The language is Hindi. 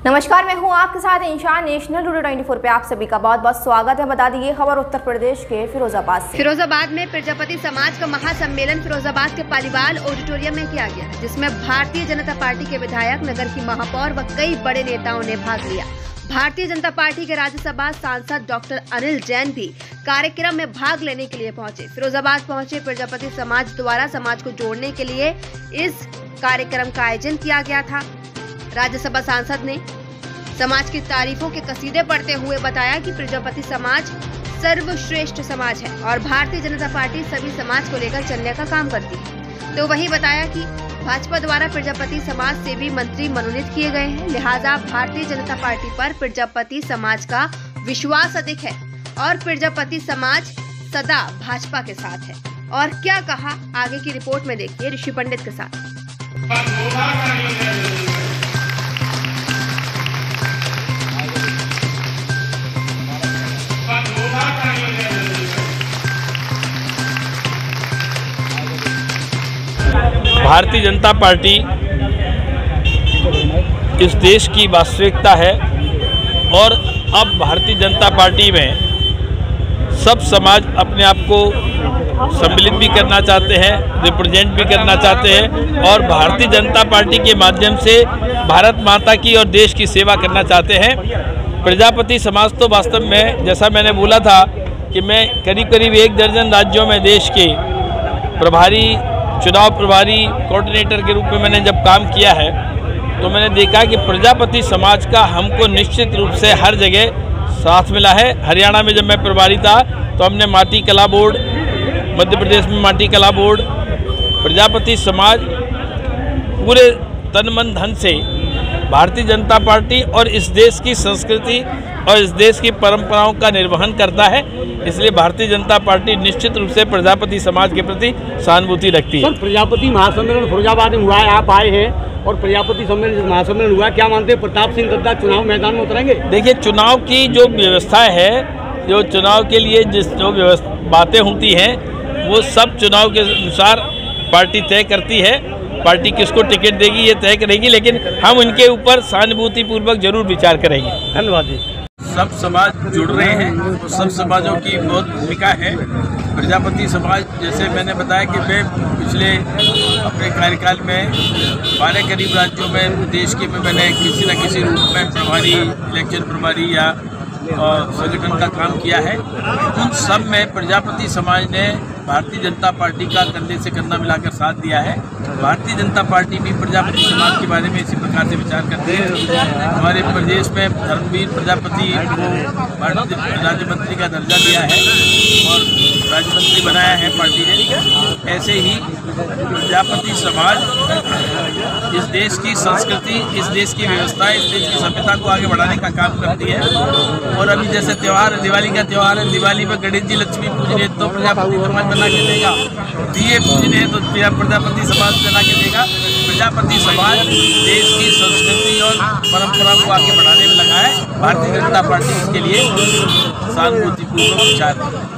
नमस्कार, मैं हूं आपके साथ इंशान। नेशनल टुडे 24 पे आप सभी का बहुत बहुत स्वागत है। बता दी ये खबर उत्तर प्रदेश के फिरोजाबाद से। फिरोजाबाद में प्रजापति समाज का महासम्मेलन फिरोजाबाद के पालीवाल ऑडिटोरियम में किया गया, जिसमें भारतीय जनता पार्टी के विधायक, नगर की महापौर व कई बड़े नेताओं ने भाग लिया। भारतीय जनता पार्टी के राज्यसभा सांसद डॉक्टर अनिल जैन भी कार्यक्रम में भाग लेने के लिए पहुंचे। फिरोजाबाद पहुंचे प्रजापति समाज द्वारा समाज को जोड़ने के लिए इस कार्यक्रम का आयोजन किया गया था। राज्यसभा सांसद ने समाज की तारीफों के कसीदे पढ़ते हुए बताया कि प्रजापति समाज सर्वश्रेष्ठ समाज है और भारतीय जनता पार्टी सभी समाज को लेकर चलने का काम करती है। तो वहीं बताया कि भाजपा द्वारा प्रजापति समाज से भी मंत्री मनोनीत किए गए हैं, लिहाजा भारतीय जनता पार्टी पर प्रजापति समाज का विश्वास अधिक है और प्रजापति समाज सदा भाजपा के साथ है। और क्या कहा, आगे की रिपोर्ट में देखिए ऋषि पंडित के साथ। भारतीय जनता पार्टी इस देश की वास्तविकता है और अब भारतीय जनता पार्टी में सब समाज अपने आप को सम्मिलित भी करना चाहते हैं, रिप्रेजेंट भी करना चाहते हैं और भारतीय जनता पार्टी के माध्यम से भारत माता की और देश की सेवा करना चाहते हैं। प्रजापति समाज तो वास्तव में, जैसा मैंने बोला था कि मैं करीब करीब 1 दर्जन राज्यों में देश के चुनाव प्रभारी कोऑर्डिनेटर के रूप में मैंने जब काम किया है तो मैंने देखा कि प्रजापति समाज का हमको निश्चित रूप से हर जगह साथ मिला है। हरियाणा में जब मैं प्रभारी था तो हमने माटी कला बोर्ड, मध्य प्रदेश में माटी कला बोर्ड, प्रजापति समाज पूरे तन मन धन से भारतीय जनता पार्टी और इस देश की संस्कृति और इस देश की परंपराओं का निर्वहन करता है। इसलिए भारतीय जनता पार्टी निश्चित रूप से प्रजापति समाज के प्रति सहानुभूति रखती है। सर, प्रजापति महासम्मेलन फिरोजाबाद में हुआ है, आप आए हैं और प्रजापति महासम्मेलन हुआ है, क्या मानते हैं प्रताप सिंह गद्दा चुनाव मैदान में उतरेंगे? देखिए, चुनाव की जो व्यवस्था है, जो चुनाव के लिए जो बातें होती हैं वो सब चुनाव के अनुसार पार्टी तय करती है। पार्टी किसको टिकट देगी ये तय करेगी, लेकिन हम उनके ऊपर सहानुभूति पूर्वक जरूर विचार करेंगे। धन्यवाद जी। सब समाज जुड़ रहे हैं तो सब समाजों की बहुत भूमिका है। प्रजापति समाज, जैसे मैंने बताया कि मैं पिछले अपने कार्यकाल में 12 करीब राज्यों में देश के में मैंने किसी न किसी रूप में प्रभारी, इलेक्शन प्रभारी या संगठन का काम किया है। उन सब में प्रजापति समाज ने भारतीय जनता पार्टी का कंधे से कंधा मिलाकर साथ दिया है। भारतीय जनता पार्टी भी प्रजापति समाज के बारे में इसी प्रकार से विचार करते हैं। हमारे प्रदेश में धर्मवीर प्रजापति को राज्य मंत्री का दर्जा दिया है और राज्य मंत्री बनाया है पार्टी ने। ऐसे ही प्रजापति समाज इस देश की संस्कृति, इस देश की व्यवस्था, इस देश की सभ्यता को आगे बढ़ाने का काम करती है। और अभी जैसे त्यौहार, दिवाली का त्यौहार है, दिवाली में गणेश जी लक्ष्मी पूजने तो प्रजापति समाज बना के देगा, दिए पूजने तो प्रजापति समाज बना के देगा। प्रजापति समाज देश की संस्कृति और परंपरा को आगे बढ़ाने में लगा है। भारतीय जनता पार्टी इसके लिए सहानुभूतिपूर्वक विचार है।